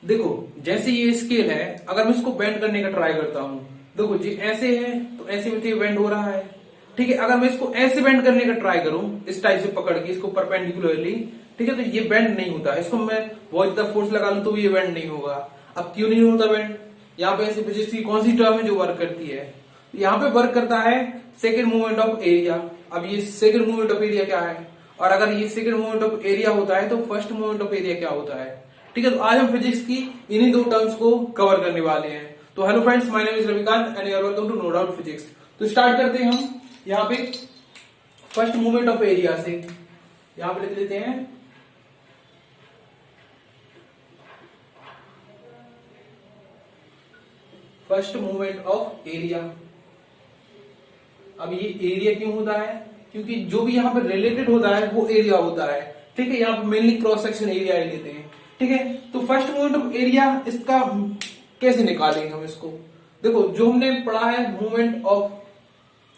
देखो जैसे ये स्केल है, अगर मैं इसको बेंड करने का ट्राई करता हूं, देखो जी ऐसे है तो ऐसे में तो ये बेंड हो रहा है। ठीक है, अगर मैं इसको ऐसे बेंड करने का ट्राई करूं, इस टाइप से पकड़ के इसको परपेंडिकुलरली, ठीक है, तो ये बेंड नहीं होता। इसको मैं बहुत ज्यादा फोर्स लगा लूं तो ये बेंड नहीं होगा। अब क्यों नहीं होता बेंड? यहाँ पे ऐसी फिजिक्स की कौन सी टर्म है जो वर्क करती है? यहाँ पे वर्क करता है सेकेंड मूवमेंट ऑफ एरिया। अब ये सेकेंड मूवमेंट ऑफ एरिया क्या है, और अगर ये सेकेंड मूवमेंट ऑफ एरिया होता है तो फर्स्ट मूवमेंट ऑफ एरिया क्या होता है? ठीक है, तो आज हम फिजिक्स की इन्हीं दो टर्म्स को कवर करने वाले हैं। तो hello friends, my name is Ravikant and you are welcome to no doubt physics. तो स्टार्ट करते हैं हम यहाँ पे फर्स्ट मूवमेंट ऑफ एरिया से। यहां पे लिख लेते हैं फर्स्ट मूवमेंट ऑफ एरिया। अब ये एरिया क्यों होता है? क्योंकि जो भी यहाँ पे रिलेटेड होता है वो एरिया होता है। ठीक है, यहाँ पे मेनली क्रॉस सेक्शन एरिया लेते हैं। ठीक है, तो फर्स्ट मूवमेंट ऑफ एरिया इसका कैसे निकालेंगे हम इसको? देखो जो हमने पढ़ा है मूवमेंट ऑफ,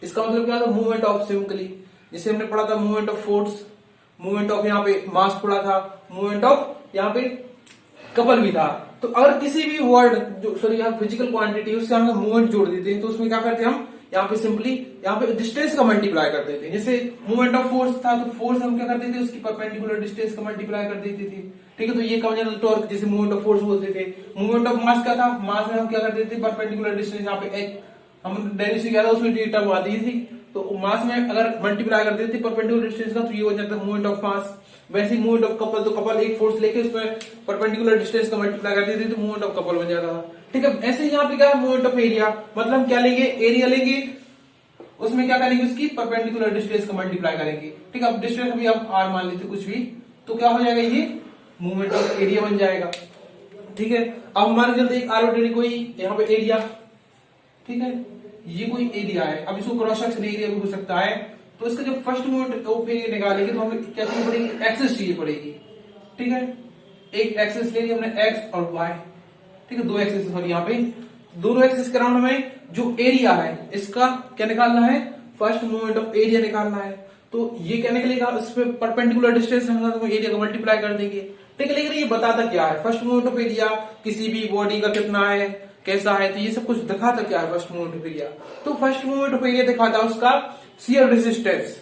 इसका मतलब क्या था? मूवमेंट ऑफ सिंपली, जैसे हमने पढ़ा था movement of force, movement of यहाँ पे मास पढ़ा था, मूवमेंट ऑफ यहाँ पे कपल भी था। तो अगर किसी भी वर्ड जो सॉरी यहाँ फिजिकल क्वांटिटी उससे हम मूवमेंट जोड़ देते हैं तो उसमें क्या करते हैं हम? यहाँ पे सिंपली यहाँ पे डिस्टेंस का मल्टीप्लाई कर देते हैं। जैसे मूवमेंट ऑफ फोर्स था तो फोर्स हम क्या करते थे? उसकी परपेंडिकुलर डिस्टेंस का मल्टीप्लाई कर देते थे। ठीक है, तो ये कम जाता टॉर्क, जैसे मूवमेंट ऑफ फोर्स बोलते थे। मूवमेंट ऑफ मास का था, मास में हम क्या करते थे? परपेंडिकुलर डिस्टेंस, यहाँ पे एक हम डेरिवेशन से क्या था उसमें टर्म आती थी, तो मास में अगर मल्टीप्लाई कर देते परपेंडिकुलर डिस्टेंस का तो ये हो जाता है मूवमेंट ऑफ मास। वैसे ही मूवमेंट ऑफ कपल, तो कपल एक फोर्स लेके उसमें परपेंडिकुलर डिस्टेंस का मल्टीप्लाई कर देते तो मूवमेंट ऑफ कपल बन जाता था। ठीक है, ऐसे ही यहाँ पे क्या है? मूवमेंट ऑफ एरिया, मतलब हम क्या लेंगे? एरिया लेंगे, उसमें क्या करेंगे? उसकी परपेंडिकुलर डिस्टेंस का मल्टीप्लाई करेंगे। ठीक है, अब डिस्टेंस अभी आप आर मान लेते कुछ भी, तो क्या हो जाएगा? ये मूवमेंट ऑफ एरिया बन जाएगा। ठीक है, अब मान के चलते एक आर्बिट्रेरी कोई यहाँ पे एरिया, ठीक है, ये कोई एरिया है। अब इसको क्रॉस सेक्शन एरिया भी हो सकता है। तो इसका जब फर्स्ट मूवमेंट ऑफ एरिया निकालेंगे तो हमें क्या चाहिए पड़ेगी? एक्सेस चाहिए पड़ेगी। ठीक है, एक एक्सेस ले ली हमने एक्स और वाई। ठीक है, दो एक्सेस सॉरी, यहाँ पे दोनों एक्सेस के अराउंड हमें जो एरिया है इसका क्या निकालना है? फर्स्ट मूवमेंट ऑफ एरिया निकालना है। तो ये क्या निकलेगा? इस पे परपेंडिकुलर डिस्टेंस है तो एरिया का मल्टीप्लाई कर देंगे। ठीक है, लेकिन ये बताता क्या है? फर्स्ट मूवमेंट ऑफ एरिया किसी भी बॉडी का कितना है, कैसा है, तो ये सब कुछ दिखाता क्या है फर्स्ट मूवमेंट ऑफ एरिया? तो फर्स्ट मूवमेंट ऑफ एरिया दिखाता है उसका शियर रेजिस्टेंस।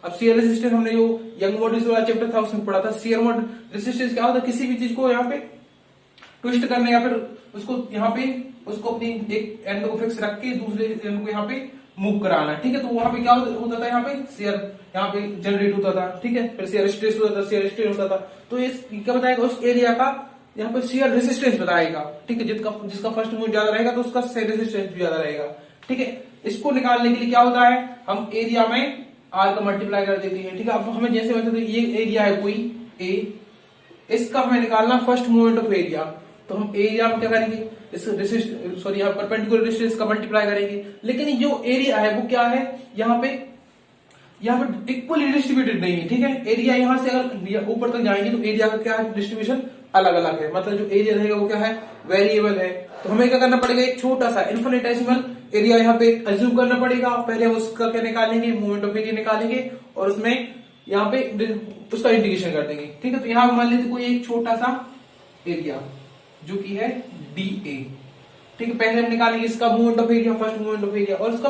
अब शियर रेजिस्टेंस हमने जो यंग मॉड्यूल्स वाला चैप्टर था उसमें पढ़ा था। शियर रेजिस्टेंस क्या होता है? किसी भी चीज को यहाँ पे ट्विस्ट करने या फिर उसको यहाँ पे उसको अपनी एक एंड को फिक्स रख के दूसरे एंड को यहाँ पे मूव कराना। ठीक है, तो वहां पे क्या होता था? यहाँ पे शेयर यहाँ पे जनरेट होता था। ठीक है, फिर शेयर स्ट्रेस होता था, शेयर स्ट्रेन होता था। तो ये क्या बताएगा? उस एरिया का यहाँ पे शेयर रेजिस्टेंस बताएगा। ठीक है, जिसका फर्स्ट मूवमेंट ज्यादा रहेगा तो उसका शेयर रेजिस्टेंस भी ज्यादा रहेगा। ठीक है, इसको निकालने के लिए क्या होता है? हम एरिया में आर का मल्टीप्लाई कर देते हैं। ठीक है, अब हमें जैसे वैसे ये एरिया है कोई ए, इसका हमें निकालना फर्स्ट मूवमेंट ऑफ एरिया। तो हम एरिया में क्या करेंगे? इस सॉरी यहाँ परपेंडिकुलर डिस्टेंस का मल्टीप्लाई करेंगे। लेकिन जो एरिया है वो क्या है? यहाँ पे इक्वली डिस्ट्रीब्यूटेड नहीं है। ठीक है, एरिया यहाँ से अगर ऊपर तक जाएंगे तो एरिया का क्या है? डिस्ट्रीब्यूशन अलग अलग है। मतलब जो एरिया रहेगा वो क्या है? वेरिएबल है। तो हमें क्या करना पड़ेगा? एक छोटा सा इन्फिनिटेसिमल एरिया यहाँ पे अज्यूम करना पड़ेगा। पहले हम उसका क्या निकालेंगे? मूवमेंट ऑफ एरिया निकालेंगे और उसमें यहाँ पे उसका इंटीग्रेशन कर देंगे। ठीक है, तो यहाँ मान लेते कोई एक छोटा सा एरिया जो कि है डी ए। ठीक है, पहले हम निकालेंगे इसका movement of area, first movement of area, और उसका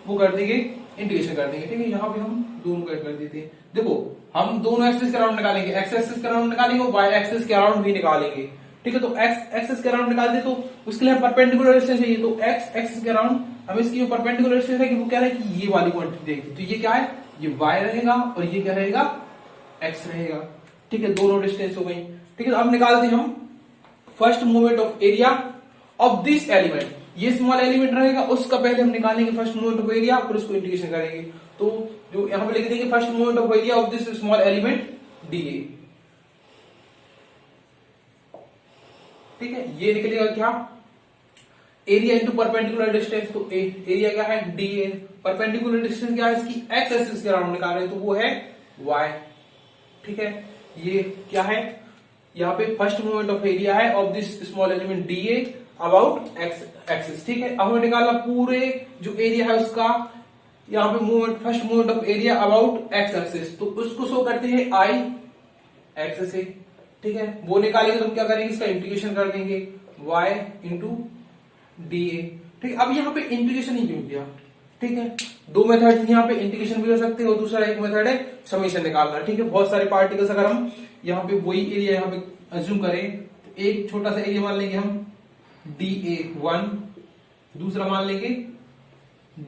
वो कर देंगे, इंटीग्रेशन कर देंगे। ठीक है, यहाँ पे हम दोनों कर देते हैं। देखो हम दोनों एक्सेस के अराउंड निकालेंगे, एक्स एक्सेस के अराउंड निकालेंगे और वाई एक्सेस के अराउंड भी निकालेंगे। ठीक है, तो एक्स एक्सेस के अराउंड निकाल दे तो उसके लिए परपेंडिकुलर डिस्टेंस चाहिए। तो एक्स एक्सेस के अराउंड हम इसकी जो परपेंडिकुलर डिस्टेंस है वो क्या है कि ये वाली क्वांटिटी रहेगी। तो ये क्या है? ये वाई रहेगा और ये क्या रहेगा? एक्स रहेगा। ठीक है, दोनों डिस्टेंस हो गई। ठीक है, तो अब निकालते हैं हम first movement of area of this element. ये स्मॉल एलिमेंट रहेगा, उसका पहले हम निकालेंगे फर्स्ट मूवमेंट ऑफ एरिया और उसको इंटीग्रेशन करेंगे। तो जो यहां पे लिख देंगे first movement of area of this small element D A. ठीक है, ये निकलेगा क्या? Area into perpendicular distance. तो एरिया क्या है? D A. परपेंडिकुलर डिस्टेंस क्या है इसकी? एक्स एक्सिस के अराउंड निकाल रहे हैं तो वो है वाई। ठीक है, ये क्या है? यहाँ पे फर्स्ट मूवमेंट ऑफ एरिया है of this small element D A about x axis. ठीक है, अब हमें निकालना पूरे जो एरिया है उसका यहाँ पे movement, first movement of area about x axis. तो उसको शो करते हैं आई एक्स से। ठीक ठीक है, वो निकालेंगे तो हम क्या करेंगे, इसका इंटीग्रेशन कर देंगे y इंटू डी ए। ठीक है, अब यहाँ पे इंटीग्रेशन ही क्यों किया, ठीक है, दो मेथड यहाँ पे इंटीग्रेशन भी कर सकते हैं और दूसरा एक मेथड है समीशन निकालना। ठीक है, बहुत सारे पार्टिकल्स अगर हम यहाँ पे वही एरिया यहाँ पे अज्यूम करें तो एक छोटा सा एरिया मान लेंगे हम DA1, दूसरा मान लेंगे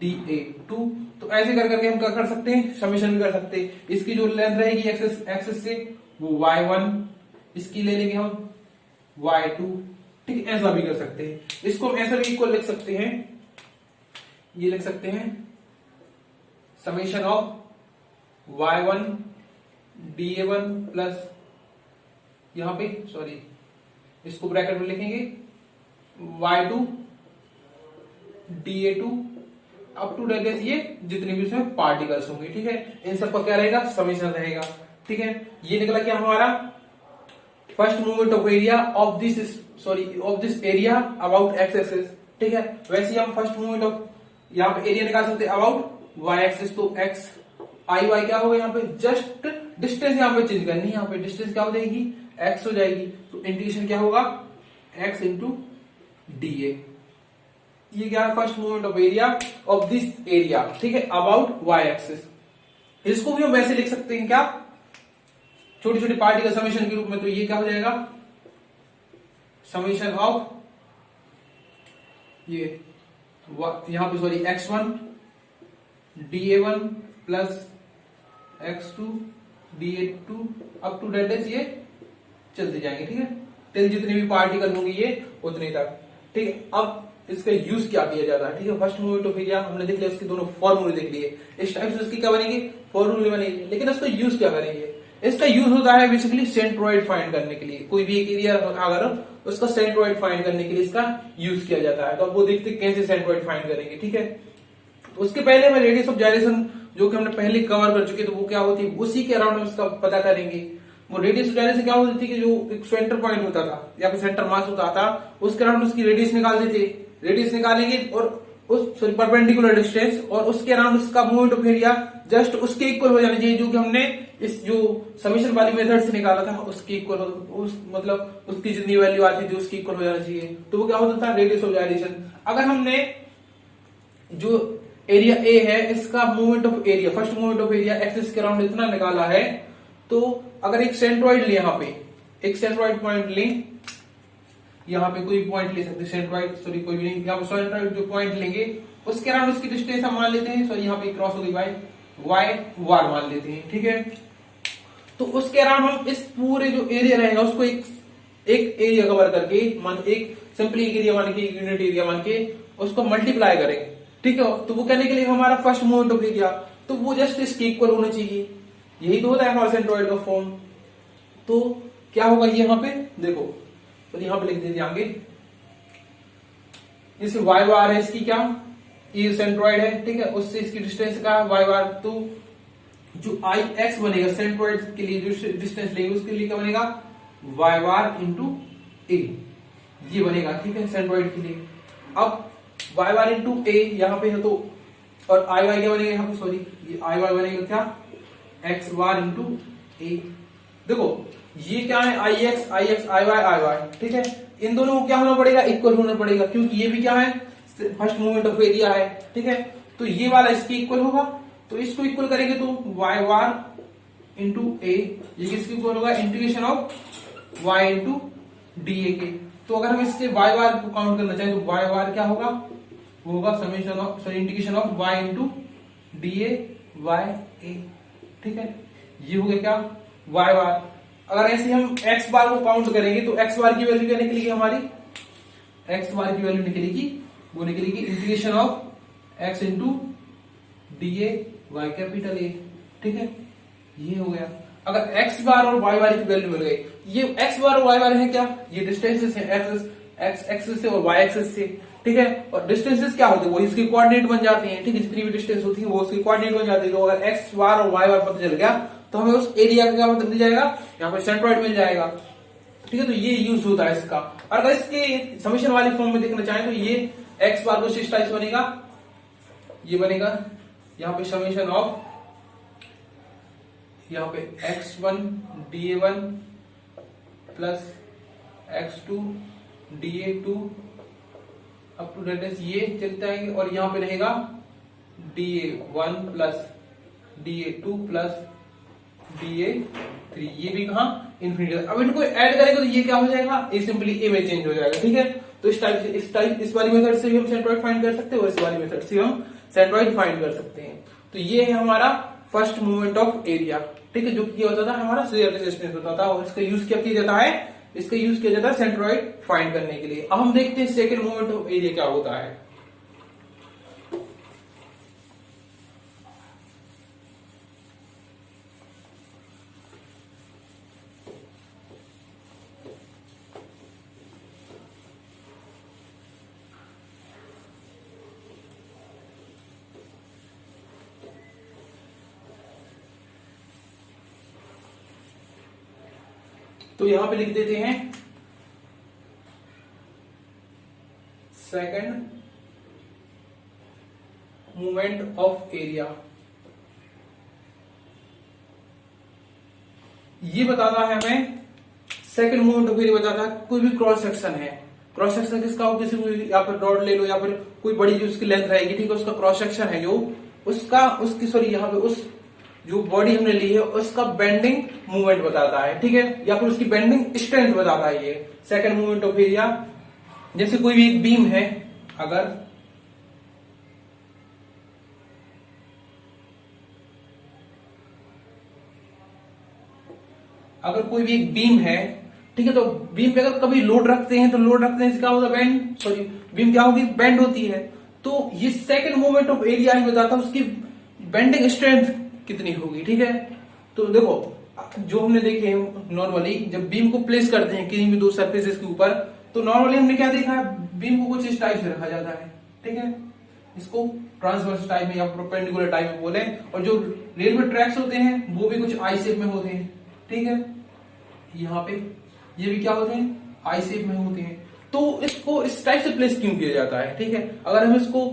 DA2। तो ऐसे कर करके हम क्या कर सकते हैं, समीशन भी कर सकते हैं। इसकी जो लेंथ रहेगी एक्सेस से वो y1, इसकी ले लेंगे हम y2। ठीक है, ऐसा भी कर सकते हैं। इसको हम ऐसा भी इक्वल लिख सकते हैं, ये लिख सकते हैं summation of y1 DA1 plus यहां पे सॉरी इसको ब्रैकेट में लिखेंगे y2 DA2 up to date ये जितने भी उसमें पार्टिकल्स होंगे। ठीक है, इन सब का क्या रहेगा, समीशन रहेगा। ठीक है, ये निकला क्या हमारा first movement of area of this area about x axis. ठीक है, वैसे हम फर्स्ट मूवमेंट ऑफ यहाँ पे एरिया निकाल सकते हैं अबाउट वाई एक्सिस। तो एक्स आई वाई क्या होगा, यहाँ पे जस्ट डिस्टेंस यहाँ पे चेंज करनी है, यहाँ पे डिस्टेंस क्या हो जाएगी, एक्स हो जाएगी। तो इंटीग्रेशन क्या होगा, एक्स इंटू डी ए। ये क्या है, first movement of area of this area. ठीक है, अबाउट वाई एक्सिस। इसको भी हम वैसे लिख सकते हैं क्या, छोटी छोटी पार्टिकल समेशन के रूप में। तो ये क्या हो जाएगा, समेशन ऑफ ये यहां पे sorry x1 DA1 plus x2 DA2 up to date is ये चलते जाएंगे। ठीक है, टिल जितने भी पार्टिकल होंगे ये उतने तक। ठीक है, अब इसका यूज क्या किया जाता है। ठीक है, फर्स्ट मूवमेंट ऑफ एरिया हमने देख लिया, इसके दोनों फॉर्मूले देख लिए। इस टाइप से इसकी क्या बनेगी, फॉर्मूले बनेगी। लेकिन इसका यूज क्या करेंगे, इसका यूज होता है बेसिकली सेंट्रोइड फाइंड करने के लिए। कोई भी एक एरिया अगर उसका सेंट्रोइड फाइंड करने के लिए इसका यूज किया जाता है। तो अब वो देखते हैं कैसे सेंट्रोइड फाइंड करेंगे। ठीक है, तो उसके पहले हमें रेडियस ऑफ जाइरेशन जो कि हमने पहले कवर कर चुके, तो वो क्या होती है, उसी के अराउंड हम इसका पता करेंगे। वो रेडियस ऑफ जाइरेशन क्या होती थी कि जो एक सेंटर पॉइंट होता था या फिर सेंटर मास होता था, उसके अराउंड उसकी रेडियस निकाल देते। रेडियस निकालेंगे और उस परपेंडिकुलर डिस्टेंस और उसके अराउंड उसका मूवमेंट ऑफ एरिया जस्ट उसके इक्वल हो जाना चाहिए, जो कि हमने इस जो समीशन वाली मेथड से निकाला था उसके इक्वल, उस मतलब उसकी जितनी वैल्यू आती थी उसकी इक्वल हो जाना चाहिए। तो वो क्या होता था, रेडियस ऑफ जाइरेशन। अगर हमने जो एरिया ए है इसका movement of area, first movement of area axis के अराउंड इतना निकाला है, तो अगर एक सेंट्रोइड ले, यहाँ पे एक सेंट्रोइड पॉइंट लें, यहाँ पे कोई पॉइंट ले सकते, सेंट्रोइड सॉरी कोई भी नहीं, यहाँ पे सेंट्रोइड जो पॉइंट लेंगे उसके अराउंड उसकी डिस्टेंस हम मान लेते हैं, सॉरी यहाँ पे क्रॉस हो गई बाय वाई वार मान लेते हैं। ठीक है, तो उसके अराउंड हम इस पूरे जो एरिया रहेगा उसको एक एरिया कवर करके एक सिंपली एक एरिया मान के, एक यूनिट एरिया मान के उसको मल्टीप्लाई करें। ठीक है, तो वो कहने के लिए हमारा फर्स्ट मूवमेंट ऑफ एरिया, तो वो जस्ट इसके इक्वल होना चाहिए। यही तो होता है हमारा सेंट्रोइड का फॉर्म। तो क्या होगा, ये यहाँ पे देखो, तो यहाँ पे लिख दीजिए आगे, इस वाई बार है इसकी क्या, ये सेंट्रोइड है। ठीक है, उससे इसकी डिस्टेंस का वाई बार, तो जो आई एक्स बनेगा सेंट्रोइड के लिए जो डिस्टेंस लेंगे उसके लिए क्या बनेगा, वाई बार इंटू ए, ये बनेगा। ठीक है, सेंट्रोइड के लिए। अब वाई बार इंटू ए यहाँ पे है, तो और आई वाई क्या बनेगा यहाँ पे, सॉरी ये आई वाई बनेगा क्या, एक्स बार इंटू ए। देखो ये क्या है, आई एक्स आई वाई। ठीक है, इन दोनों को क्या होना पड़ेगा, इक्वल होना पड़ेगा, क्योंकि ये भी क्या है, फर्स्ट मूवमेंट ऑफ एरिया है। ठीक है, तो ये वाला इसके इक्वल होगा, तो इसको इक्वल करेंगे तो वाई बार इंटू ए, ये किसके इक्वल होगा, integration of Y into D a के। तो अगर हम इससे वाई बार को काउंट करना चाहें तो वाई बार क्या होगा, वो होगा summation of sorry integration of Y into D A Y A. ठीक है, ये हो गया क्या, वाई बार। अगर ऐसे हम एक्स बार को काउंट करेंगे तो एक्स बार की वैल्यू क्या निकलेगी हमारी, एक्स बार की वैल्यू निकलेगी, वो निकलेगी integration of x into D A y capital a. ठीक है, ये हो गया। अगर एक्स बार और वाई बार की वैल्यू मिल गई, ये एक्स बार और वाई बार है क्या, ये डिस्टेंसेस है, एक्स एक्सिस से और वाई एक्सिस से। ठीक है, और डिस्टेंसेस क्या होते हैं, वो इसके कोऑर्डिनेट बन जाते हैं। ठीक है, जितनी भी डिस्टेंस होती है वो उसके कोऑर्डिनेट बन जाती है। तो अगर एक्स बार और वाई बार पता चल गया तो हमें उस एरिया का क्या मतलब मिल जाएगा, यहाँ पे सेंट्रोइड मिल जाएगा। ठीक है, तो ये यूज होता है इसका। और अगर इसके समीशन वाली फॉर्म में देखना चाहें तो ये एक्स बार को इस टाइप से बनेगा, ये बनेगा यहाँ पे समीशन ऑफ यहाँ पे x1 DA1 plus x2 dA2 up to radius ये चलते आएंगे और यहाँ पे रहेगा dA1 plus dA2 plus dA3, ये भी कहा इन्फिनिटी। अब इनको ऐड करेंगे तो ये क्या हो जाएगा, ये सिंपली ए में चेंज हो जाएगा। ठीक है, तो इस टाइप इस वाली मेथड से भी हम सेंट्रोइड फाइंड कर सकते हैं और इस वाली मेथड से हम सेंट्रोइड फाइंड कर सकते हैं। तो ये है हमारा फर्स्ट मूवमेंट ऑफ एरिया। ठीक है, जो क्या होता था हमारा शियर रेजिस्टेंस होता था और इसका यूज क्या किया जाता है, इसका यूज किया जाता है सेंट्रोइड फाइंड करने के लिए। अब हम देखते हैं सेकंड मूवमेंट ऑफ एरिया क्या होता है। तो यहां पे लिख देते हैं सेकंड मूवमेंट ऑफ एरिया। ये बताता है हमें सेकंड मूवमेंट ऑफ एरिया बताता है कोई भी क्रॉस सेक्शन है, क्रॉस सेक्शन किसका हो, किसी को या फिर रॉड ले लो या फिर कोई बड़ी जो उसकी लेंथ रहेगी, ठीक है, उसका क्रॉस सेक्शन है जो उसका उसकी सॉरी यहाँ पे उस जो बॉडी हमने ली है उसका बेंडिंग मूवमेंट बताता है। ठीक है, या फिर उसकी बेंडिंग स्ट्रेंथ बताता है ये सेकंड मूवमेंट ऑफ एरिया। जैसे कोई भी एक बीम है, अगर कोई भी एक बीम है, ठीक है, तो बीम पे अगर कभी लोड रखते हैं तो लोड रखने से क्या होगा, बेंड सॉरी बीम क्या होगी, बेंड होती है। तो ये सेकंड मूवमेंट ऑफ एरिया ही बताता है उसकी बेंडिंग स्ट्रेंथ कितनी होगी। ठीक है, तो देखो जो हमने देखे नॉर्मली जब बीम को प्लेस करते हैं किसी भी दो सरफेसेस के ऊपर, तो नॉर्मली हमने क्या देखा है, बीम को कुछ इस टाइप से रखा जाता है। ठीक है, इसको ट्रांसवर्स टाइप में या परपेंडिकुलर टाइप में बोले, और जो रेलवे ट्रैक्स होते हैं वो भी कुछ आई शेप में होते हैं। ठीक है, यहाँ पे ये भी क्या होते हैं, आई शेप में होते हैं। तो इसको इस टाइप से प्लेस क्यों किया जाता है। ठीक है, अगर हम इसको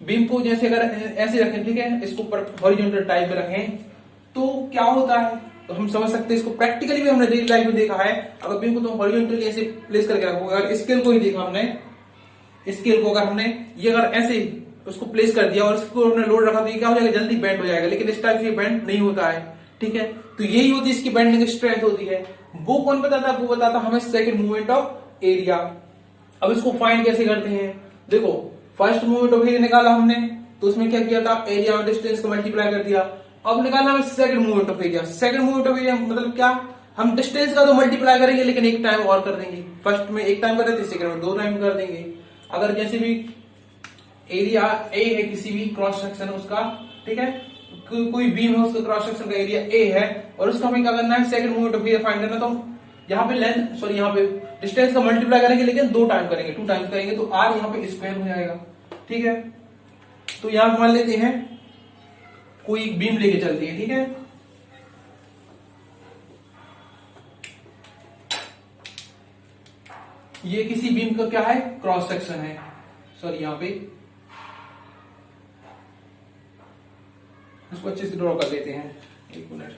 बीम को जैसे अगर ऐसे रखें, ठीक है, इसको हॉरिजॉन्टल टाइप में रखें तो क्या होता है, तो हम समझ सकते हैं इसको प्रैक्टिकली भी हमने डेली लाइफ में देखा है। अगर बीम को तो हॉरिजॉन्टली ऐसे प्लेस करके रखोगे, अगर स्केल को ही देखा हमने, स्केल को अगर हमने ये अगर ऐसे उसको प्लेस कर दिया और इसको हमने लोड रखा तो ये क्या हो जाएगा, जल्दी बेंड हो जाएगा, लेकिन इस टाइप से बेंड नहीं होता है। ठीक है, तो यही होती है इसकी बेंडिंग स्ट्रेंथ होती है। वो कौन बताता है, वो बताता हमें सेकंड मूवमेंट ऑफ एरिया। अब इसको फाइंड कैसे करते हैं, देखो फर्स्ट मूवमेंट ऑफ एरिया निकाला हमने तो उसमें क्या किया था, एरिया और डिस्टेंस को मल्टीप्लाई कर दिया। अब निकालना हमें second movement of area. Second movement of area मतलब क्या, हम डिस्टेंस का तो मल्टीप्लाई करेंगे लेकिन एक टाइम और कर देंगे। फर्स्ट में एक टाइम कर रहे थे, सेकंड में दो टाइम कर देंगे। अगर जैसे भी एरिया ए है किसी भी क्रॉस सेक्शन उसका, ठीक है, कोई बीम है उसका क्रॉस सेक्शन का एरिया ए है और उसका हमें क्या करना है, second movement of area find करना। तो यहाँ पे लेंथ सॉरी यहाँ पे डिस्टेंस का मल्टीप्लाई करेंगे लेकिन दो टाइम करेंगे, टू टाइम्स करेंगे, तो आर यहाँ पे स्क्वायर हो जाएगा। ठीक है, तो यहां मान लेते हैं कोई बीम लेके चलती है। ठीक है, ये किसी बीम का क्या है, क्रॉस सेक्शन है। सॉरी यहां पे इसको अच्छे से ड्रॉ कर लेते हैं, एक मिनट।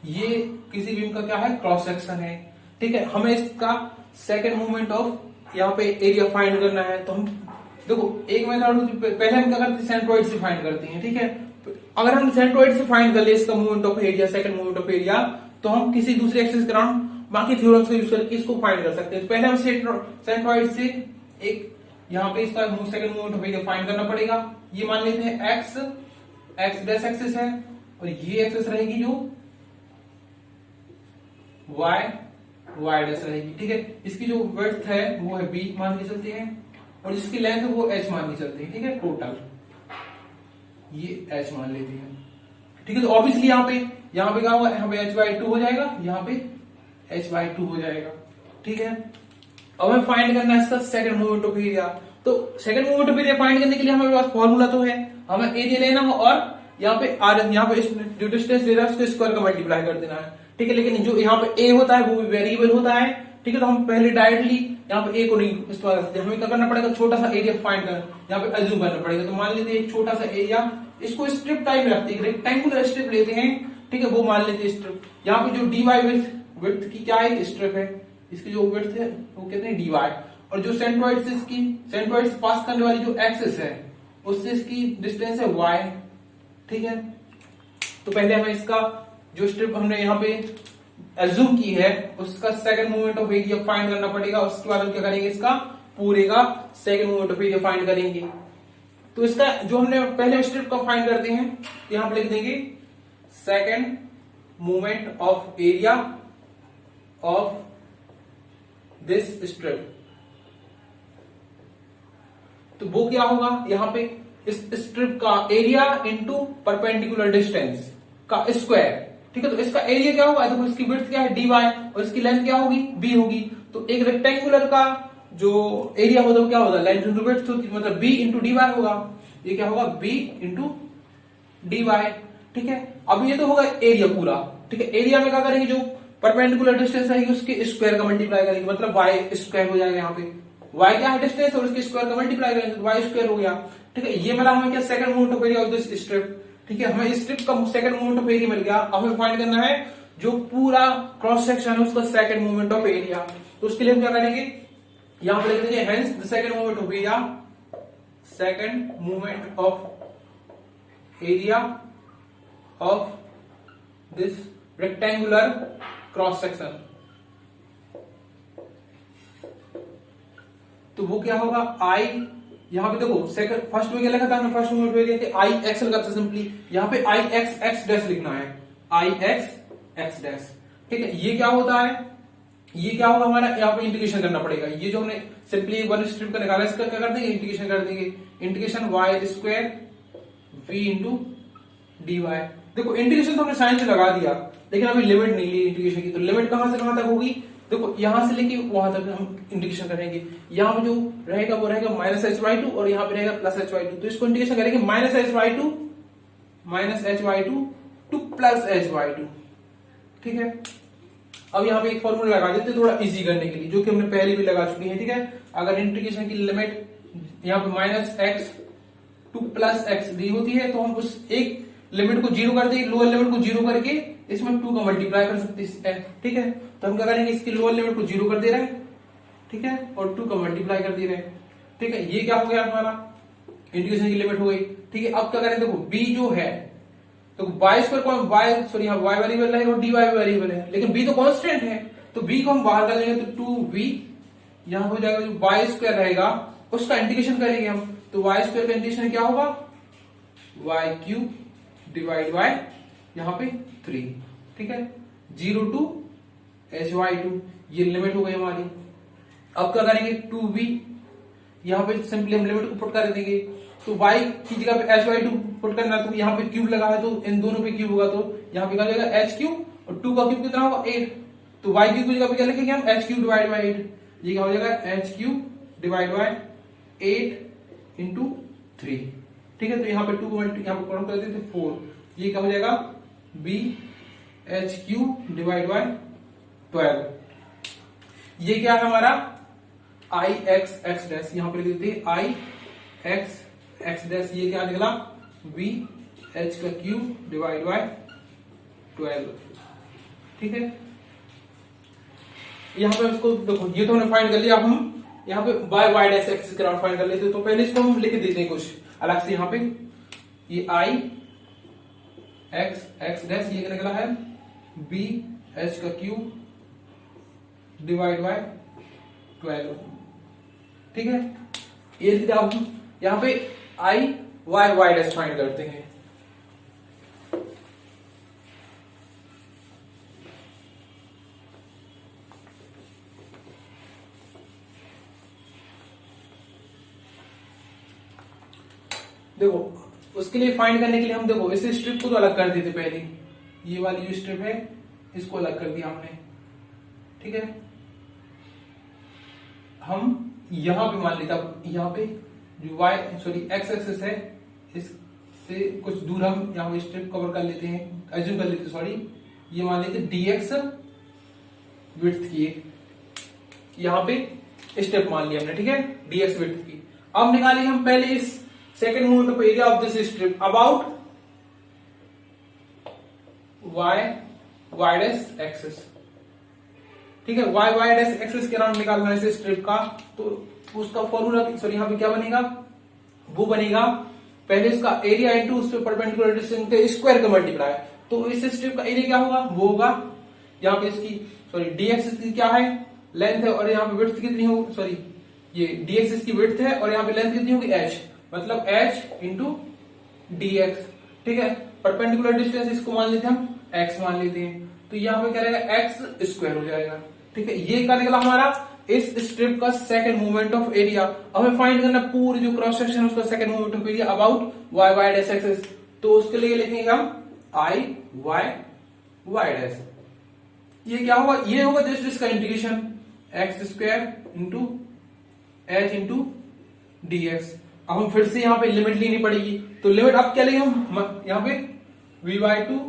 ये किसी बीम का क्या है, क्रॉस सेक्शन है। ठीक है, हमें इसका सेकंड मूवमेंट ऑफ यहाँ पे एरिया फाइंड करना है। तो हम देखो एक मेथड पहले हम क्या करते हैं, सेंट्रोइड से फाइंड करते हैं। ठीक है, अगर हम सेंट्रोइड से फाइंड कर ले इसका movement of area, second movement of area, तो हम किसी दूसरे एक्सिस के अराउंड बाकी थ्योरम्स का यूज करके इसको फाइंड कर सकते हैं। तो पहले हम सेंट्रोइड से एक यहाँ पे इसका second movement of area find करना पड़ेगा। ये मान लेते हैं एक्स डैश एक्सिस है और ये एक्सिस रहेगी जो वाई डैश रहेगी। ठीक है, इसकी जो विड्थ है वो है बी मान के चलते हैं और जिसकी लेंथ है वो एच मान के चलते हैं। ठीक है, टोटल ये एच मान लेते हैं। ठीक है, तो ऑब्वियसली यहाँ पे क्या होगा, यहाँ पे h/2 हो जाएगा, यहाँ पे h/2 हो जाएगा। ठीक है, अब हमें फाइंड करना है इसका सेकंड मूवमेंट ऑफ एरिया। तो second movement of area find करने के लिए हमारे पास फॉर्मूला तो है, हमें एरिया लेना हो और यहाँ पे आर, यहाँ पे जो डिस्टेंस ले रहा है उसको स्क्वायर का मल्टीप्लाई कर देना है। ठीक है, लेकिन जो यहाँ पे ए होता है वो भी वेरिएबल होता है, ठीक है, तो हम पहले डायरेक्टली यहाँ पे ए को नहीं इस्तेमाल करते, हमें क्या करना पड़ेगा, छोटा सा एरिया फाइंड कर यहाँ पे अज्यूम करना पड़ेगा। तो मान लेते हैं एक छोटा सा एरिया, इसको स्ट्रिप टाइप रखते हैं, रेक्टेंगुलर स्ट्रिप लेते हैं, ठीक है, वो मान लेते हैं स्ट्रिप। यहाँ पे जो डी वाई विड्थ की क्या है, स्ट्रिप है, इसकी जो विड्थ है वो कहते हैं डी वाई, और जो सेंट्रोइड से इसकी सेंट्रोइड से पास करने वाली जो एक्सिस है उससे इसकी डिस्टेंस है वाई, ठीक है। तो पहले हमें इसका जो स्ट्रिप हमने यहाँ पे एज्यूम की है उसका second moment of area find करना पड़ेगा, उसके बाद हम क्या करेंगे, इसका पूरे का second moment of area find करेंगे। तो इसका जो हमने पहले स्ट्रिप का फाइंड करते हैं, यहां पर लिख देंगे second moment of area of this strip. तो वो क्या होगा, यहां पे इस स्ट्रिप का एरिया इंटू परपेंडिकुलर डिस्टेंस का स्क्वायर, ठीक है। तो इसका एरिया क्या होगा, तो इसकी विड्थ क्या है डी वाई, और इसकी लेंथ क्या होगी, बी होगी। तो एक रेक्टेंगुलर का जो एरिया होता है क्या होता है, लेंथ इंटू विड्थ होती है, मतलब बी इंटू डी वाई होगा। ये क्या होगा, बी इंटू डी वाई, ठीक है। अब ये तो होगा एरिया पूरा, ठीक है। एरिया में क्या करेंगे, जो परपेंडिकुलर डिस्टेंस आएगी उसके स्क्वायर का मल्टीप्लाई करेंगे, मतलब वाई स्क्वायर हो जाएगा। यहाँ पे वाई क्या है, डिस्टेंस, और उसके स्क्वायर का मल्टीप्लाई करेंगे तो वाई स्क्वायर हो गया, ठीक है। ये मिला हमें क्या, second moment of area of this strip, ठीक है। हमें स्ट्रिप का सेकंड मोमेंट ऑफ एरिया मिल गया। अब हमें फाइंड करना है जो पूरा क्रॉस सेक्शन है उसका सेकंड मोमेंट ऑफ एरिया। तो उसके लिए हम क्या करेंगे, यहां पर लिख देंगे hence the second moment of area, second moment of area of this rectangular cross section. तो वो क्या होगा, आई, यहां पे देखो सेकंड फर्स्ट में क्या लिखा था हमने, फर्स्ट मोमेंट एरिया के आई एक्स लिखा था सिंपली, यहां पे आई एक्स एक्स डैश लिखना है, आई एक्स एक्स डैश, ठीक है। ये क्या होता है, ये क्या होगा हमारा, यहाँ पे इंटीग्रेशन करना पड़ेगा। ये जो हमने सिंपली वन स्ट्रिप का निकाला, इसका क्या कर देंगे, इंटीग्रेशन कर देंगे, integration y square v into d y. देखो इंटीग्रेशन तो हमने साइन से लगा दिया, लेकिन अभी लिमिट नहीं ली इंटीग्रेशन की। तो लिमिट कहां से कहां तक होगी, देखो यहां से लेके वहां तक हम इंटीग्रेशन करेंगे। यहां पे जो रहेगा वो रहेगा माइनस एच वाई टू, और यहाँ पे रहेगा प्लस एच वाई टू। तो इसको इंटीग्रेशन करेंगे minus h by two to plus h by two, ठीक है। अब यहाँ पे एक फॉर्मूला लगा देते थोड़ा इजी करने के लिए, जो कि हमने पहले भी लगा चुकी है, ठीक है। अगर इंटीग्रेशन की लिमिट यहाँ पे minus X to plus X दी होती है, तो हम उस एक लिमिट को जीरो कर देंगे, लोअर लिमिट को जीरो करके इसमें टू का मल्टीप्लाई कर सकते हैं, ठीक है। तो हम क्या करेंगे, इसकी लोअर लिमिट को जीरो कर दे रहे हैं, ठीक है, और टू का मल्टीप्लाई कर दे रहे हैं, ठीक है। ये क्या हो गया हमारा, इंटीग्रेशन की लिमिट हो गई, ठीक है। अब क्या करें, देखो बी जो है, तो वाई स्क्वायर कौन, वाई सॉरी यहाँ वाई वेरिएबल है और डी वाई वेरिएबल है, लेकिन बी तो कांस्टेंट है। तो बी को हम बाहर कर लेंगे, तो टू बी यहाँ हो जाएगा, जो वाई स्क्वायर रहेगा उसका इंटीग्रेशन करेंगे हम। तो वाई स्क्वायर का इंटीग्रेशन क्या होगा, वाई क्यूब डिवाइड बाय यहाँ पे 3, ठीक है, 0 टू एच वाई टू, ये लिमिट हो गई हमारी। अब क्या करेंगे, 2b यहाँ पे सिंपली हम लिमिट को पुट कर देंगे। तो y की जगह पे एच वाई टू पुट करना, तो यहाँ पे क्यूब लगा है तो इन दोनों पे क्यूब होगा, तो यहाँ पे क्या लगेगा एच क्यूब, और 2 का क्यूब कितना होगा 8। तो y क्यूब की जगह पे क्या लिखेंगे हम, एच क्यूब डिवाइड बाई 8। ये क्या हो जाएगा, H cube divide by 8 into 3, ठीक है। तो यहाँ पे 2 को यहाँ पे काउंट कर देते 4, ये क्या हो जाएगा b H cube divide by 12। ये क्या है हमारा आई एक्स एक्स डैश, यहां पर लिख देते हैं आई एक्स एक्स डैश। ये क्या निकला, बी एच का क्यूब डिवाइड बाय 12, ठीक है। यहां पे इसको देखो, ये तो हमने फाइंड कर लिया। अब हम यहाँ पे बाय वाई डैश एक्सिस के फाइंड कर लेते हैं। तो पहले इसको हम लिख देते हैं कुछ अलग से। यहाँ पे ये आई एक्स एक्स डैश, ये क्या निकला है बी एच का क्यूब डिवाइड बाय 12, ठीक है। ये अब यहाँ पे आई वाई वाई डैश फाइंड करते हैं। देखो उसके लिए फाइंड करने के लिए हम देखो इस स्ट्रिप को तो अलग कर देते पहले, ये वाली जो स्ट्रिप है इसको अलग कर दिया हमने, ठीक है। हम यहां पे मान लेता, यहाँ पे जो वाई सॉरी एक्स एक्सिस है इससे कुछ दूर हम यहाँ पे स्ट्रिप कवर कर लेते हैं, एज्यूम कर लेते, सॉरी ये मान लेते dx विड्थ की, यहाँ पे स्टेप मान लिया हमने, ठीक है, dx विड्थ की। अब निकालेंगे हम पहले इस second moment of area of this strip about y dash axis, ठीक है, y डैश एक्सिस के अराउंड निकालना है इस स्ट्रिप का। तो उसका फॉर्मूला सॉरी यहाँ पे क्या बनेगा, वो बनेगा पहले इसका एरिया इंटू उस पे परपेंडिकुलर डिस्टेंस के स्क्वायर का मल्टीप्लाई। तो इस स्ट्रिप का एरिया क्या होगा, वो होगा यहाँ पे इसकी सॉरी dx की क्या है, लेंथ है, और यहाँ पे विड्थ कितनी होगी, सॉरी ये dx इसकी विड्थ है और यहाँ पे लेंथ कितनी होगी h, मतलब h इंटू dx, ठीक है। परपेंडिकुलर डिस्टेंस इसको मान लेते हैं हम x मान लेते हैं, तो यहाँ पे क्या रहेगा x स्क्वायर हो जाएगा, ठीक है। ये क्या निकला हमारा इस स्ट्रिप का सेकंड मूवमेंट ऑफ एरिया। अब हमें फाइंड करना पूरी जो क्रॉस सेक्शन है उसका second movement of area about y dash axis. तो उसके लिए लिखेंगे हम i y डैश। ये क्या होगा, ये होगा जस्ट इसका integration x square into h into dx। अब हम फिर से यहाँ पे लिमिट लेनी पड़ेगी, तो लिमिट अब क्या लेंगे हम, यहाँ पे v by 2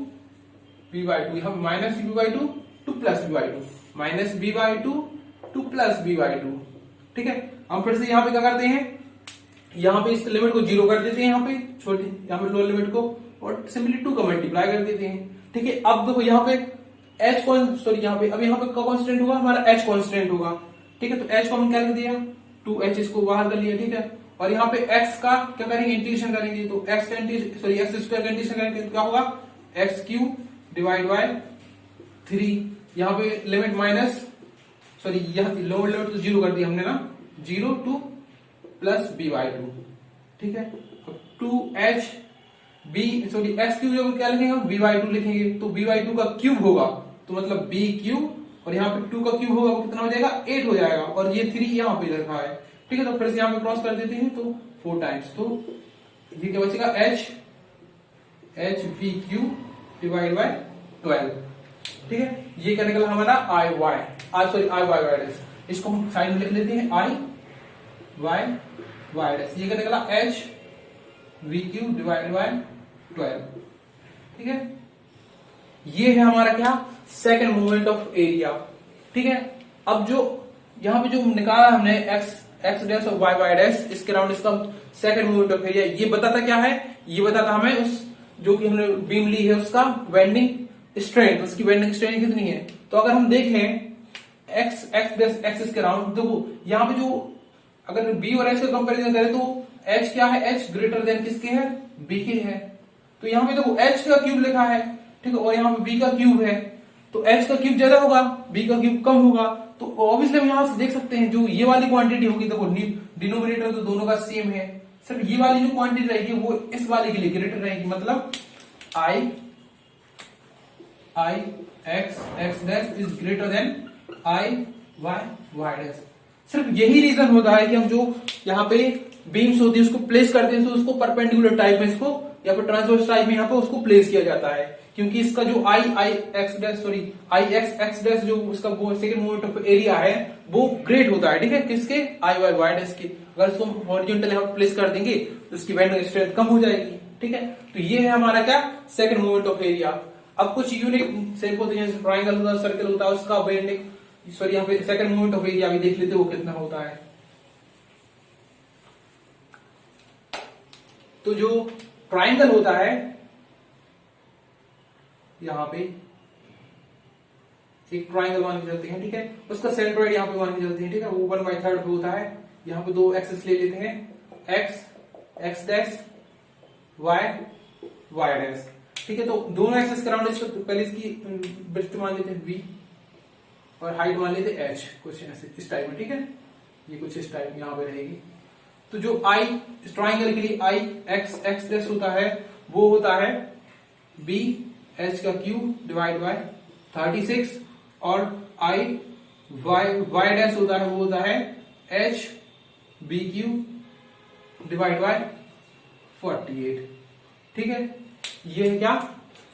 यहाँ पे minus v by 2 two plus v by 2, minus v by 2 two plus v by 2, ठीक है। हम फिर से यहाँ पे क्या करते हैं, यहाँ पे इस लिमिट को जीरो कर देते हैं, यहाँ पे छोटी यहाँ पे लोअर लिमिट को, और सिंपली 2 का मल्टीप्लाई कर देते हैं, ठीक है। अब देखो यहाँ पे h सॉरी यहाँ पे अब यहाँ पे कांस्टेंट होगा हमारा h कांस्टेंट होगा, ठीक है। तो h को हम क्या कर दिया 2h, इसको बाहर कर लिया, ठीक है। और यहाँ पे x का क्या करेंगे, इंटीग्रेशन करेंगे, तो x स्क्वायर का इंटीग्रेशन करेंगे तो क्या होगा एक्स क्यूब डिवाइड बाय 3। यहाँ पे लिमिट माइनस सॉरी यहाँ लोअर लिमिट तो जीरो कर दिया हमने ना, 0 टू प्लस b बाई 2, ठीक है। अब 2h b sorry x cube जब क्या लिखेंगे हम b बाई 2 लिखेंगे, तो b बाई 2 का क्यूब होगा तो मतलब b क्यूब, और यहाँ पे 2 का क्यूब होगा वो कितना हो जाएगा 8 हो जाएगा, और ये 3 यहाँ पे रखा है, ठीक है। तो फिर से यहाँ पे क्रॉस कर देते हैं तो 4 टाइम्स, तो ये क्या बचेगा h v cube divide by 12, ठीक है। ये क्या निकला हमारा आई वाई डैश, इसको हम साइड में लिख लेते हैं वाई डैश। ये क्या निकला h v cube divide by 12, ठीक है। ये है हमारा क्या सेकंड मूवमेंट ऑफ एरिया, ठीक है। अब जो यहाँ पे जो निकाला हमने x डैश और y डैश, इसके राउंड इसका सेकंड मूवमेंट ऑफ एरिया, ये बताता क्या है, ये बताता हमें उस जो कि हमने बीम ली है उसका बेंडिंग स्ट्रेंथ, उसकी बेंडिंग स्ट्रेंथ कितनी है। तो अगर हम देखें x डैश एक्सिस के राउंड, देखो यहाँ पे जो अगर b और h का कंपैरिजन करें तो h क्या है, h ग्रेटर देन किसके है, b के है। तो यहाँ पे देखो h का क्यूब लिखा है, ठीक है, और यहाँ पे b का क्यूब है, तो h का क्यूब ज्यादा होगा b का क्यूब कम होगा। तो ऑब्वियसली हम यहाँ से देख सकते हैं जो ये वाली क्वांटिटी होगी, देखो डिनोमिनेटर तो दोनों का सेम है, सिर्फ ये वाली जो क्वांटिटी रहेगी वो इस वाली के लिए ग्रेटर रहेगी, मतलब i x dash is greater than y dash. सिर्फ यही रीजन होता है कि हम जो यहाँ पे बीम्स होती है उसको प्लेस करते हैं तो उसको परपेंडिकुलर टाइप में इसको या फिर ट्रांसवर्स टाइप में यहाँ पे उसको प्लेस किया जाता है, क्योंकि इसका जो x डैश जो उसका सेकंड मोमेंट ऑफ एरिया है वो ग्रेट होता है, ठीक है, किसके y डैश के। अगर इसको हॉरिजॉन्टल यहाँ प्लेस कर देंगे तो उसकी बेंडिंग स्ट्रेंथ कम हो जाएगी, ठीक है। तो ये है हमारा क्या सेकंड मोमेंट ऑफ एरिया। अब कुछ यूनिक शेप होते हैं, जैसे ट्राइंगल होता है, सर्कल होता है, उसका बेंडिंग सॉरी यहाँ पे सेकंड मोमेंट ऑफ एरिया भी देख लेते हैं वो कितना होता है। तो जो ट्राइंगल होता है यहाँ पे एक ट्राइंगल मान के चलते हैं, ठीक है, उसका सेंट्रोइड यहाँ पे मान के चलते हैं, ठीक है, वो 1/3 पे होता है। यहाँ पे 2 एक्सिस ले लेते हैं x डैश y डैश, ठीक है। तो दोनों एक्सिस के राउंड इसको पहले इसकी ब्रेथ मान लेते हैं v और हाइट मान लेते हैं h, कुछ ऐसे इस टाइप में, ठीक है। ये कुछ इस टाइप में यहाँ पे रहेगी। तो जो i इस ट्राइंगल के लिए i x डैश होता है वो होता है b h का क्यूब डिवाइड बाय 36, और i y डैश होता है वो होता है h b cube divide by 48, ठीक है। ये है क्या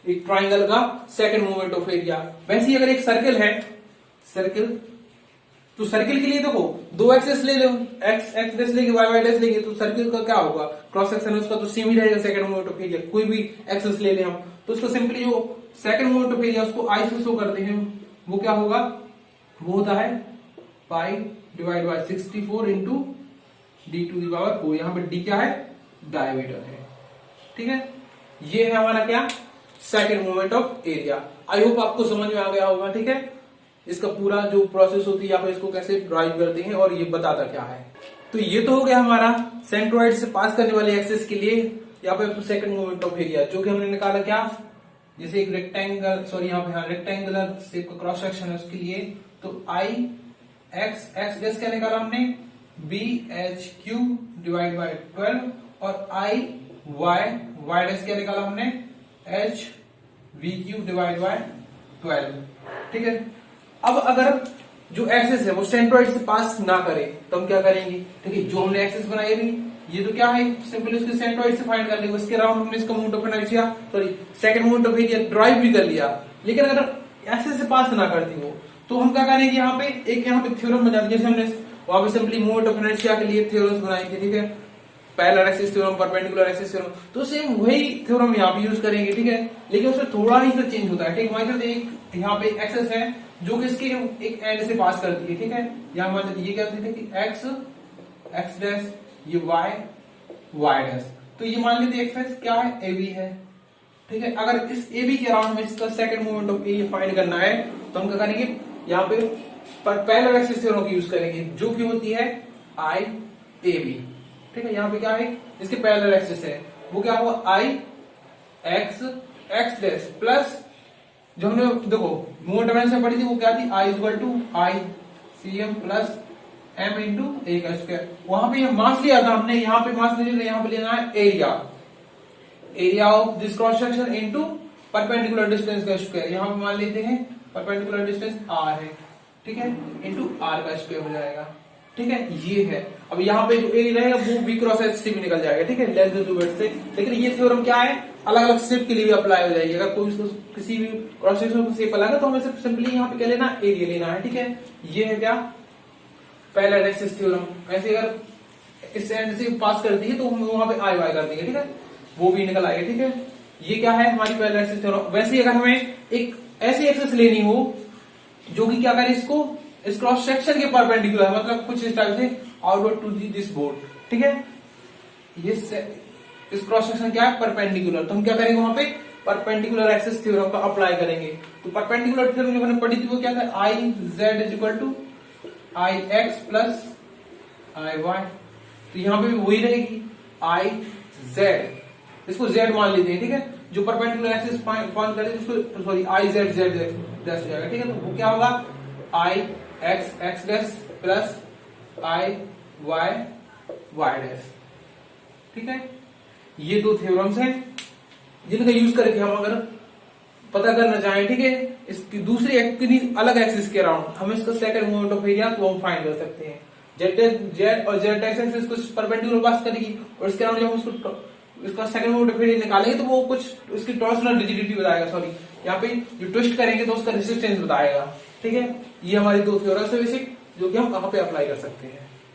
एक ट्राइंगल का सेकंड मोमेंट ऑफ एरिया। वैसे ही अगर एक सर्कल है, सर्कल, तो सर्कल के लिए देखो 2 एक्सिस ले लो, x डैश लेंगे y डैश लेंगे, तो सर्कल का क्या होगा क्रॉस सेक्शन उसका तो सेम ही रहेगा सेकंड मोमेंट ऑफ एरिया। कोई भी एक्सिस ले लें हम तो उसको सिंपली जो सेकंड मोमेंट ऑफ एरिया उसको i से शो करते हैं, वो क्या होगा, वो होता है 5 divide by 64 into d to the power 4। यहाँ पे डी क्या है, डायमीटर है। ठीक है, ये है हमारा क्या, second moment of area. I hope आपको समझ में आ गया होगा। ठीक है, इसका पूरा जो प्रोसेस होती है, आप इसको कैसे ड्राइव करते हैं और ये बताता क्या है। तो ये तो हो गया हमारा सेंट्रोइड से पास करने वाले एक्सिस के लिए यहाँ पे सेकंड मोमेंट ऑफ एरिया, जो कि हमने निकाला क्या, जैसे एक रेक्टेंगल, सॉरी यहाँ पे रेक्टेंगुलर शेप का क्रॉस सेक्शन है उसके लिए। तो आई एक्स डैश क्या निकाला हमने, b h cube divide by 12, और आई वाई डैश क्या निकाला हमने, h v cube divide by 12। ठीक है, अब अगर जो एक्सिस है वो सेंट्रोइड से पास ना करे तो हम क्या करेंगे। ठीक है, जो हमने एक्सिस बनाई थी, ये तो क्या है, सिंपली उसके सेंट्रोइड से फाइंड कर लेंगे। उसके अराउंड हमने इसका moment of inertia, sorry second moment of area drive भी कर लिया। लेकिन अगर एक्सिस से पास ना करती हो तो हम क्या करेंगे, यहाँ पे एक यहाँ पे थ्योरम बना दिया, जैसे हमने वहां पे सिंपली मोमेंट ऑफ इनर्शिया के लिए थ्योरम्स बनाए थे। ठीक है, parallel axis theorem, perpendicular axis theorem, तो सेम वही थ्योरम यहाँ पे यूज करेंगे। ठीक है, लेकिन उसमें थोड़ा ही सा चेंज होता है। ठीक है, हमारे एक यहाँ पे एक्सिस है जो कि इसके एक एंड से पास करती है। ठीक है, यहाँ हमारे ये कहते थे कि एक्स डैश, ये वाई डैश, तो ये मान लीजिए एक्सिस क्या है, ए बी है। ठीक है, अगर इस ए बी के अराउंड में इसका second moment of area find करना है तो हम क्या करेंगे, यहाँ पे पैरेलल एक्सिस थ्योरम की यूज करेंगे, जो कि होती है आई ए बी। ठीक है, यहाँ पे क्या है, इसके पैरेलल एक्सिस है, वो क्या हुआ, आई एक्स डैश प्लस, जो हमने देखो मोमेंट ऑफ इनर्शिया पढ़ी थी वो क्या थी, I equal to I C M plus M into A का स्क्वायर। वहां पे मास लिया था हमने, यहाँ पे मास नहीं लेना, यहाँ पे लेना है area of this cross section into perpendicular distance का स्क्वायर। यहाँ पे मान लेते हैं परपेंडिकुलर डिस्टेंस आर है। ठीक है, इंटू आर का स्क्वायर हो जाएगा। ठीक है, ये है। अब यहाँ पे जो एरिया रहेगा वो बी क्रॉस एच से भी निकल जाएगा। ठीक है, लेस देन 2 से। लेकिन ये थ्योरम क्या है, अलग अलग शेप के लिए भी अप्लाई हो जाएगी। अगर कोई किसी भी क्रॉस सेक्शन को शेप अलग है तो हमें सिर्फ सिंपली यहाँ पे क्या लेना, एरिया लेना है। ठीक है, ये है क्या, पैरेलल एक्सिस थ्योरम। वैसे अगर इस एंड से पास करती है तो हम वहां पे आई वाई कर देंगे। ठीक है, वो भी निकल आएगा। ठीक है, ये क्या है, हमारी पैरेलल एक्सिस थ्योरम। वैसे अगर हमें एक ऐसी एक्सिस लेनी हो जो कि क्या करे, इसको इस क्रॉस सेक्शन के परपेंडिकुलर, मतलब कुछ इस टाइप से आउटवर्ड टू दिस बोर्ड। ठीक है, ये इस क्रॉस सेक्शन क्या है, परपेंडिकुलर, तो हम क्या करेंगे, वहां पे परपेंडिकुलर एक्सिस थ्योरम का अप्लाई करेंगे। तो परपेंडिकुलर थ्योरम जो हमने पढ़ी थी वो क्या था, I z is equal to I x plus I y. तो यहाँ पे भी वही रहेगी, आई जेड, इसको जेड मान लेते हैं। ठीक है, जो परपेंडिकुलर एक्सिस फाइंड करें उसको, sorry I Z Z dash हो जाएगा। ठीक है, तो वो क्या होगा, आई x dash plus I y dash. ठीक है, ये दो थ्योरम्स हैं जिनका यूज करके हम अगर पता करना चाहें, ठीक है, इसकी दूसरी अलग एक्सिस के अराउंड हम इसका सेकंड मोमेंट ऑफ एरिया तो हम फाइंड कर सकते हैं। जेड और जेड एक्सिस को परपेंडिकुलर पास करेगी और इसके अराउंड जब हम उसको इसका सेकंड मोमेंट ऑफ एरिया निकालेंगे तो वो कुछ उसकी टॉर्सनल रिजिडिटी बताएगा, सॉरी यहाँ पे जो ट्विस्ट करेंगे तो उसका रेसिस्टेंस बताएगा। ठीक है, ये हमारी दो थ्योरम्स है बेसिक, जो कि हम कहां पे अप्लाई कर सकते हैं।